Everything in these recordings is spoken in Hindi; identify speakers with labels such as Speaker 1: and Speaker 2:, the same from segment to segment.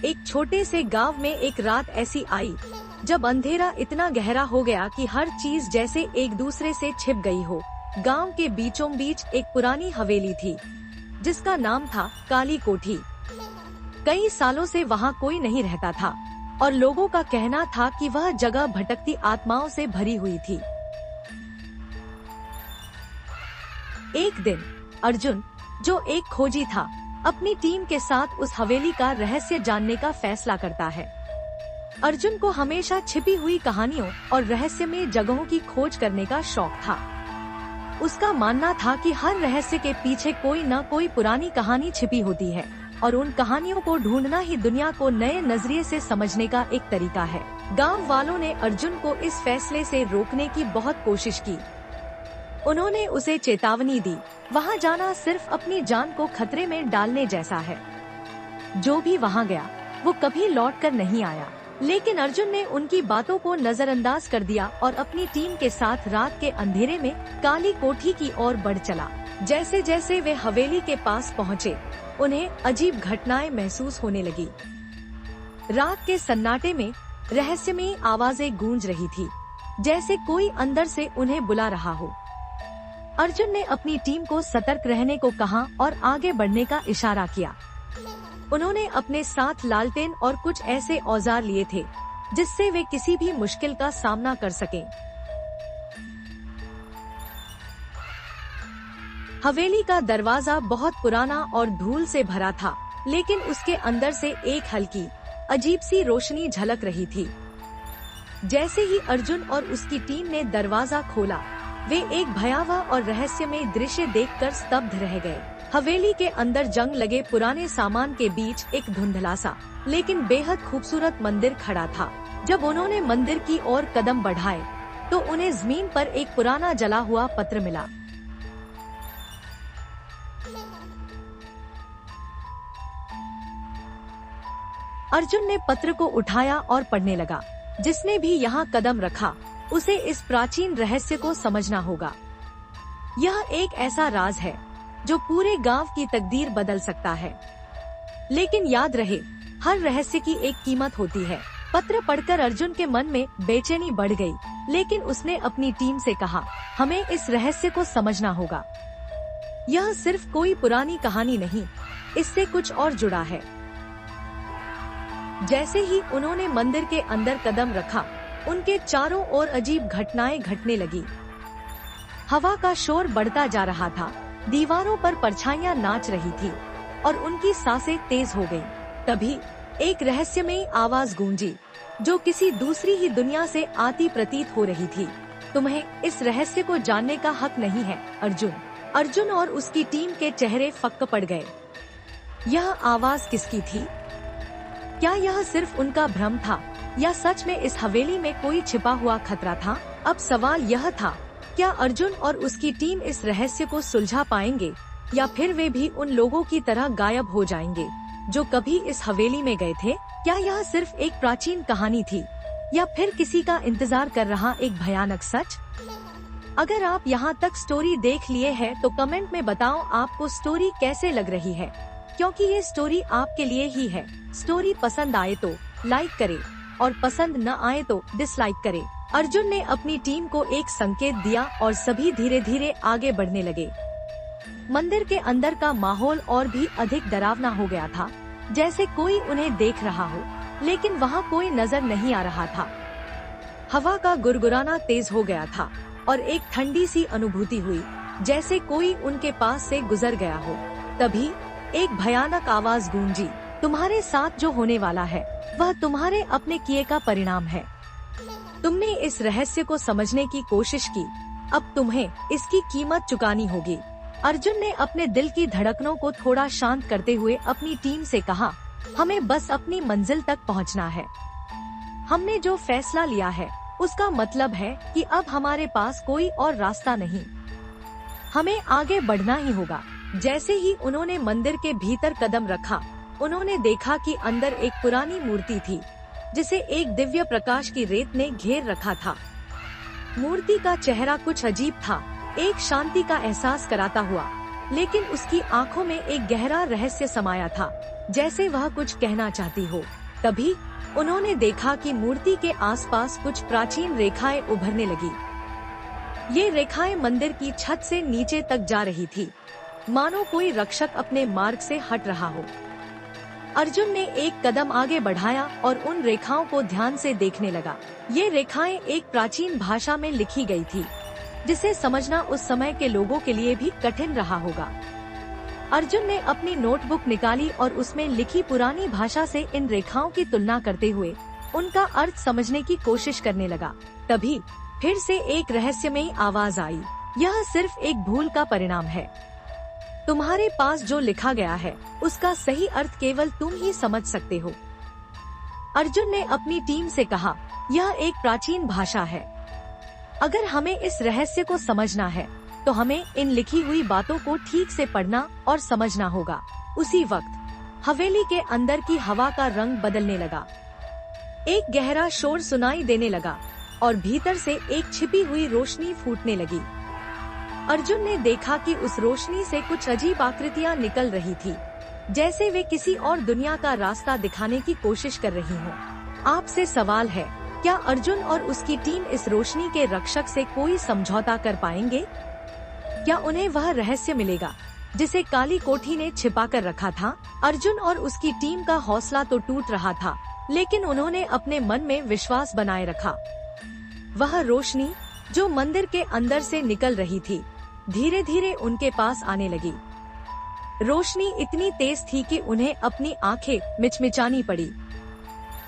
Speaker 1: एक छोटे से गांव में एक रात ऐसी आई जब अंधेरा इतना गहरा हो गया कि हर चीज जैसे एक दूसरे से छिप गई हो। गांव के बीचों बीच एक पुरानी हवेली थी जिसका नाम था काली कोठी। कई सालों से वहाँ कोई नहीं रहता था और लोगों का कहना था कि वह जगह भटकती आत्माओं से भरी हुई थी। एक दिन अर्जुन, जो एक खोजी था, अपनी टीम के साथ उस हवेली का रहस्य जानने का फैसला करता है। अर्जुन को हमेशा छिपी हुई कहानियों और रहस्यमय जगहों की खोज करने का शौक था। उसका मानना था कि हर रहस्य के पीछे कोई न कोई पुरानी कहानी छिपी होती है और उन कहानियों को ढूंढना ही दुनिया को नए नजरिए से समझने का एक तरीका है। गांव वालों ने अर्जुन को इस फैसले से रोकने की बहुत कोशिश की। उन्होंने उसे चेतावनी दी, वहां जाना सिर्फ अपनी जान को खतरे में डालने जैसा है। जो भी वहां गया वो कभी लौट कर नहीं आया। लेकिन अर्जुन ने उनकी बातों को नजरअंदाज कर दिया और अपनी टीम के साथ रात के अंधेरे में काली कोठी की ओर बढ़ चला। जैसे जैसे वे हवेली के पास पहुँचे, उन्हें अजीब घटनाएं महसूस होने लगी। रात के सन्नाटे में रहस्यमयी आवाजें गूंज रही थी, जैसे कोई अंदर से उन्हें बुला रहा हो। अर्जुन ने अपनी टीम को सतर्क रहने को कहा और आगे बढ़ने का इशारा किया। उन्होंने अपने साथ लालटेन और कुछ ऐसे औजार लिए थे जिससे वे किसी भी मुश्किल का सामना कर सकें। हवेली का दरवाजा बहुत पुराना और धूल से भरा था, लेकिन उसके अंदर से एक हल्की अजीब सी रोशनी झलक रही थी। जैसे ही अर्जुन और उसकी टीम ने दरवाजा खोला, वे एक भयावह और रहस्यमय दृश्य देखकर स्तब्ध रह गए। हवेली के अंदर जंग लगे पुराने सामान के बीच एक धुंधला सा लेकिन बेहद खूबसूरत मंदिर खड़ा था। जब उन्होंने मंदिर की ओर कदम बढ़ाए तो उन्हें जमीन पर एक पुराना जला हुआ पत्र मिला। अर्जुन ने पत्र को उठाया और पढ़ने लगा। जिसने भी यहाँ कदम रखा उसे इस प्राचीन रहस्य को समझना होगा। यह एक ऐसा राज है जो पूरे गांव की तकदीर बदल सकता है। लेकिन याद रहे, हर रहस्य की एक कीमत होती है। पत्र पढ़कर अर्जुन के मन में बेचैनी बढ़ गई, लेकिन उसने अपनी टीम से कहा, हमें इस रहस्य को समझना होगा। यह सिर्फ कोई पुरानी कहानी नहीं, इससे कुछ और जुड़ा है। जैसे ही उन्होंने मंदिर के अंदर कदम रखा, उनके चारों ओर अजीब घटनाएं घटने लगी। हवा का शोर बढ़ता जा रहा था, दीवारों पर परछाइयां नाच रही थी और उनकी सांसें तेज हो गईं। तभी एक रहस्यमयी आवाज गूंजी जो किसी दूसरी ही दुनिया से आती प्रतीत हो रही थी। तुम्हें इस रहस्य को जानने का हक नहीं है, अर्जुन। अर्जुन और उसकी टीम के चेहरे फक्क पड़ गए। यह आवाज किसकी थी? क्या यह सिर्फ उनका भ्रम था या सच में इस हवेली में कोई छिपा हुआ खतरा था? अब सवाल यह था, क्या अर्जुन और उसकी टीम इस रहस्य को सुलझा पाएंगे या फिर वे भी उन लोगों की तरह गायब हो जाएंगे जो कभी इस हवेली में गए थे? क्या यह सिर्फ एक प्राचीन कहानी थी या फिर किसी का इंतजार कर रहा एक भयानक सच? अगर आप यहाँ तक स्टोरी देख लिए हैं तो कमेंट में बताओ आपको स्टोरी कैसे लग रही है, क्योंकि ये स्टोरी आपके लिए ही है। स्टोरी पसंद आए तो लाइक करें और पसंद न आए तो डिसलाइक करें। अर्जुन ने अपनी टीम को एक संकेत दिया और सभी धीरे धीरे आगे बढ़ने लगे। मंदिर के अंदर का माहौल और भी अधिक डरावना हो गया था, जैसे कोई उन्हें देख रहा हो, लेकिन वहाँ कोई नजर नहीं आ रहा था। हवा का गुरगुराना तेज हो गया था और एक ठंडी सी अनुभूति हुई, जैसे कोई उनके पास से गुजर गया हो। तभी एक भयानक आवाज गूंजी, तुम्हारे साथ जो होने वाला है वह तुम्हारे अपने किए का परिणाम है। तुमने इस रहस्य को समझने की कोशिश की, अब तुम्हें इसकी कीमत चुकानी होगी। अर्जुन ने अपने दिल की धड़कनों को थोड़ा शांत करते हुए अपनी टीम से कहा, हमें बस अपनी मंजिल तक पहुंचना है। हमने जो फैसला लिया है उसका मतलब है कि अब हमारे पास कोई और रास्ता नहीं, हमें आगे बढ़ना ही होगा। जैसे ही उन्होंने मंदिर के भीतर कदम रखा, उन्होंने देखा कि अंदर एक पुरानी मूर्ति थी जिसे एक दिव्य प्रकाश की रेत ने घेर रखा था। मूर्ति का चेहरा कुछ अजीब था, एक शांति का एहसास कराता हुआ, लेकिन उसकी आंखों में एक गहरा रहस्य समाया था। जैसे वह कुछ कहना चाहती हो। तभी उन्होंने देखा कि मूर्ति के आसपास कुछ प्राचीन रेखाएं उभरने लगी। ये रेखाएं मंदिर की छत से नीचे तक जा रही थी, मानो कोई रक्षक अपने मार्ग से हट रहा हो। अर्जुन ने एक कदम आगे बढ़ाया और उन रेखाओं को ध्यान से देखने लगा। ये रेखाएं एक प्राचीन भाषा में लिखी गई थी, जिसे समझना उस समय के लोगों के लिए भी कठिन रहा होगा। अर्जुन ने अपनी नोटबुक निकाली और उसमें लिखी पुरानी भाषा से इन रेखाओं की तुलना करते हुए उनका अर्थ समझने की कोशिश करने लगा। तभी फिर से एक रहस्यमयी आवाज आई, यह सिर्फ एक भूल का परिणाम है। तुम्हारे पास जो लिखा गया है उसका सही अर्थ केवल तुम ही समझ सकते हो। अर्जुन ने अपनी टीम से कहा, यह एक प्राचीन भाषा है। अगर हमें इस रहस्य को समझना है तो हमें इन लिखी हुई बातों को ठीक से पढ़ना और समझना होगा। उसी वक्त हवेली के अंदर की हवा का रंग बदलने लगा। एक गहरा शोर सुनाई देने लगा और भीतर से एक छिपी हुई रोशनी फूटने लगी। अर्जुन ने देखा कि उस रोशनी से कुछ अजीब आकृतियां निकल रही थी, जैसे वे किसी और दुनिया का रास्ता दिखाने की कोशिश कर रही हों। आपसे सवाल है, क्या अर्जुन और उसकी टीम इस रोशनी के रक्षक से कोई समझौता कर पाएंगे? क्या उन्हें वह रहस्य मिलेगा जिसे काली कोठी ने छिपा कर रखा था? अर्जुन और उसकी टीम का हौसला तो टूट रहा था, लेकिन उन्होंने अपने मन में विश्वास बनाए रखा। वह रोशनी जो मंदिर के अंदर से निकल रही थी, धीरे धीरे उनके पास आने लगी। रोशनी इतनी तेज थी कि उन्हें अपनी आंखें मिचमिचानी पड़ी।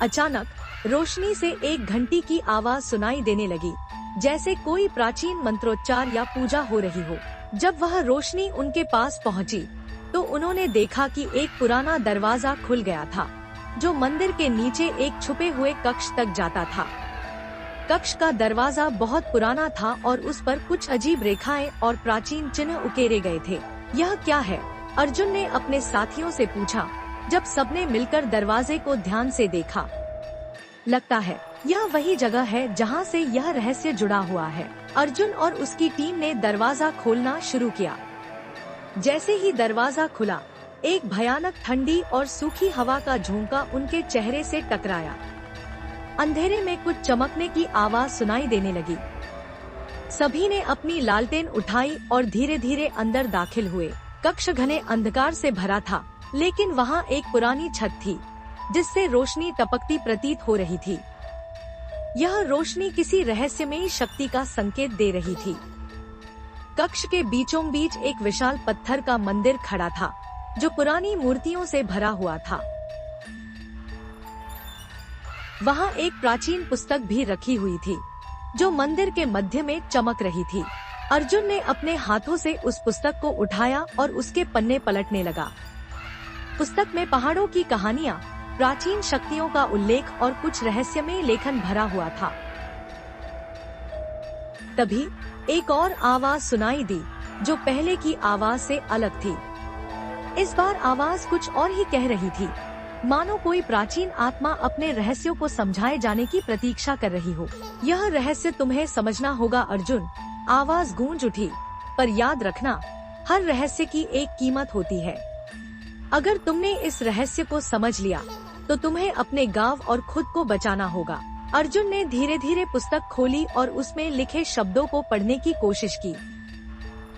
Speaker 1: अचानक रोशनी से एक घंटी की आवाज सुनाई देने लगी, जैसे कोई प्राचीन मंत्रोच्चार या पूजा हो रही हो। जब वह रोशनी उनके पास पहुंची, तो उन्होंने देखा कि एक पुराना दरवाजा खुल गया था, जो मंदिर के नीचे एक छुपे हुए कक्ष तक जाता था। कक्ष का दरवाजा बहुत पुराना था और उस पर कुछ अजीब रेखाएं और प्राचीन चिन्ह उकेरे गए थे। यह क्या है? अर्जुन ने अपने साथियों से पूछा, जब सबने मिलकर दरवाजे को ध्यान से देखा। लगता है यह वही जगह है जहां से यह रहस्य जुड़ा हुआ है। अर्जुन और उसकी टीम ने दरवाजा खोलना शुरू किया। जैसे ही दरवाजा खुला, एक भयानक ठंडी और सूखी हवा का झोंका उनके चेहरे से टकराया। अंधेरे में कुछ चमकने की आवाज सुनाई देने लगी। सभी ने अपनी लालटेन उठाई और धीरे धीरे अंदर दाखिल हुए। कक्ष घने अंधकार से भरा था, लेकिन वहाँ एक पुरानी छत थी, जिससे रोशनी टपकती प्रतीत हो रही थी। यह रोशनी किसी रहस्यमयी शक्ति का संकेत दे रही थी। कक्ष के बीचों बीच एक विशाल पत्थर का मंदिर खड़ा था, जो पुरानी मूर्तियों से भरा हुआ था। वहाँ एक प्राचीन पुस्तक भी रखी हुई थी, जो मंदिर के मध्य में चमक रही थी। अर्जुन ने अपने हाथों से उस पुस्तक को उठाया और उसके पन्ने पलटने लगा। पुस्तक में पहाड़ों की कहानियाँ, प्राचीन शक्तियों का उल्लेख और कुछ रहस्यमय लेखन भरा हुआ था। तभी एक और आवाज सुनाई दी, जो पहले की आवाज से अलग थी। इस बार आवाज कुछ और ही कह रही थी, मानो कोई प्राचीन आत्मा अपने रहस्यों को समझाए जाने की प्रतीक्षा कर रही हो। यह रहस्य तुम्हें समझना होगा अर्जुन, आवाज गूंज उठी। पर याद रखना, हर रहस्य की एक कीमत होती है। अगर तुमने इस रहस्य को समझ लिया, तो तुम्हें अपने गांव और खुद को बचाना होगा। अर्जुन ने धीरे धीरे पुस्तक खोली और उसमें लिखे शब्दों को पढ़ने की कोशिश की।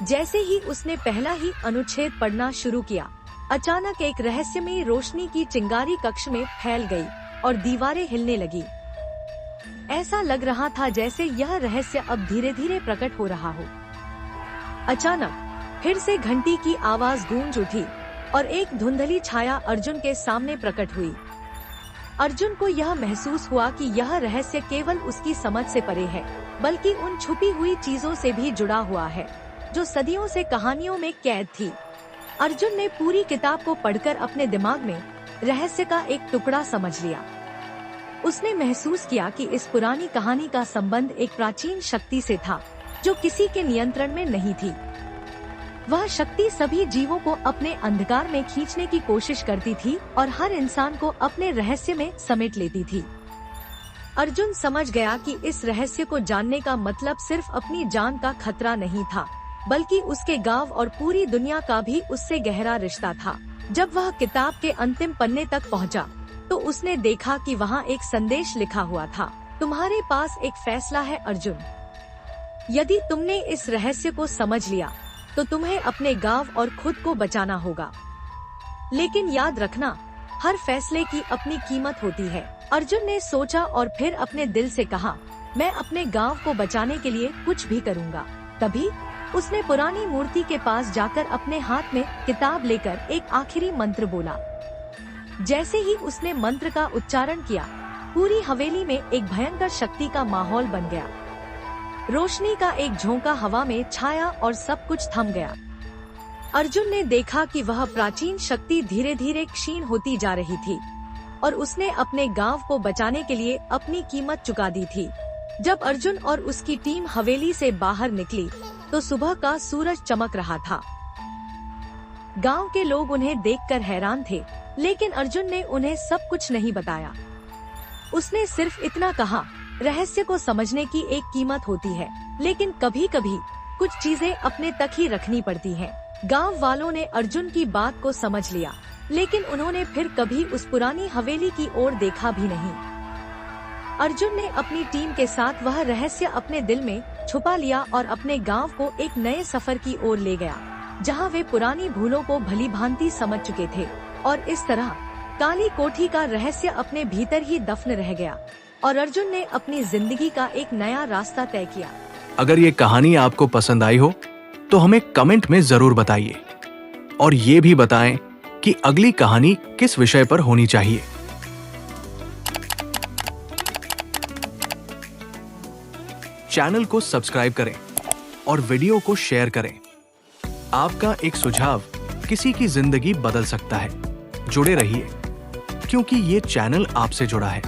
Speaker 1: जैसे ही उसने पहला ही अनुच्छेद पढ़ना शुरू किया, अचानक एक रहस्यमयी रोशनी की चिंगारी कक्ष में फैल गई और दीवारें हिलने लगी। ऐसा लग रहा था जैसे यह रहस्य अब धीरे धीरे प्रकट हो रहा हो। अचानक फिर से घंटी की आवाज गूंज उठी और एक धुंधली छाया अर्जुन के सामने प्रकट हुई। अर्जुन को यह महसूस हुआ कि यह रहस्य केवल उसकी समझ से परे है, बल्कि उन छुपी हुई चीजों से भी जुड़ा हुआ है, जो सदियों से कहानियों में कैद थी। अर्जुन ने पूरी किताब को पढ़कर अपने दिमाग में रहस्य का एक टुकड़ा समझ लिया। उसने महसूस किया कि इस पुरानी कहानी का संबंध एक प्राचीन शक्ति से था, जो किसी के नियंत्रण में नहीं थी। वह शक्ति सभी जीवों को अपने अंधकार में खींचने की कोशिश करती थी और हर इंसान को अपने रहस्य में समेट लेती थी। अर्जुन समझ गया कि इस रहस्य को जानने का मतलब सिर्फ अपनी जान का खतरा नहीं था, बल्कि उसके गांव और पूरी दुनिया का भी उससे गहरा रिश्ता था। जब वह किताब के अंतिम पन्ने तक पहुंचा, तो उसने देखा कि वहां एक संदेश लिखा हुआ था। तुम्हारे पास एक फैसला है अर्जुन। यदि तुमने इस रहस्य को समझ लिया तो तुम्हें अपने गांव और खुद को बचाना होगा। लेकिन याद रखना, हर फैसले की अपनी कीमत होती है। अर्जुन ने सोचा और फिर अपने दिल से कहा, मैं अपने गांव को बचाने के लिए कुछ भी करूंगा। तभी उसने पुरानी मूर्ति के पास जाकर अपने हाथ में किताब लेकर एक आखिरी मंत्र बोला। जैसे ही उसने मंत्र का उच्चारण किया, पूरी हवेली में एक भयंकर शक्ति का माहौल बन गया। रोशनी का एक झोंका हवा में छाया और सब कुछ थम गया। अर्जुन ने देखा कि वह प्राचीन शक्ति धीरे धीरे क्षीण होती जा रही थी और उसने अपने गांव को बचाने के लिए अपनी कीमत चुका दी थी। जब अर्जुन और उसकी टीम हवेली से बाहर निकली तो सुबह का सूरज चमक रहा था। गांव के लोग उन्हें देखकर हैरान थे, लेकिन अर्जुन ने उन्हें सब कुछ नहीं बताया। उसने सिर्फ इतना कहा, रहस्य को समझने की एक कीमत होती है, लेकिन कभी कभी कुछ चीजें अपने तक ही रखनी पड़ती हैं। गांव वालों ने अर्जुन की बात को समझ लिया, लेकिन उन्होंने फिर कभी उस पुरानी हवेली की ओर देखा भी नहीं। अर्जुन ने अपनी टीम के साथ वह रहस्य अपने दिल में छुपा लिया और अपने गांव को एक नए सफर की ओर ले गया, जहां वे पुरानी भूलों को भली भांति समझ चुके थे। और इस तरह काली कोठी का रहस्य अपने भीतर ही दफन रह गया और अर्जुन ने अपनी जिंदगी का एक नया रास्ता तय किया।
Speaker 2: अगर ये कहानी आपको पसंद आई हो तो हमें कमेंट में जरूर बताइए और ये भी बताएं कि अगली कहानी किस विषय पर होनी चाहिए। चैनल को सब्सक्राइब करें और वीडियो को शेयर करें। आपका एक सुझाव किसी की जिंदगी बदल सकता है। जुड़े रहिए, क्योंकि ये चैनल आपसे जुड़ा है।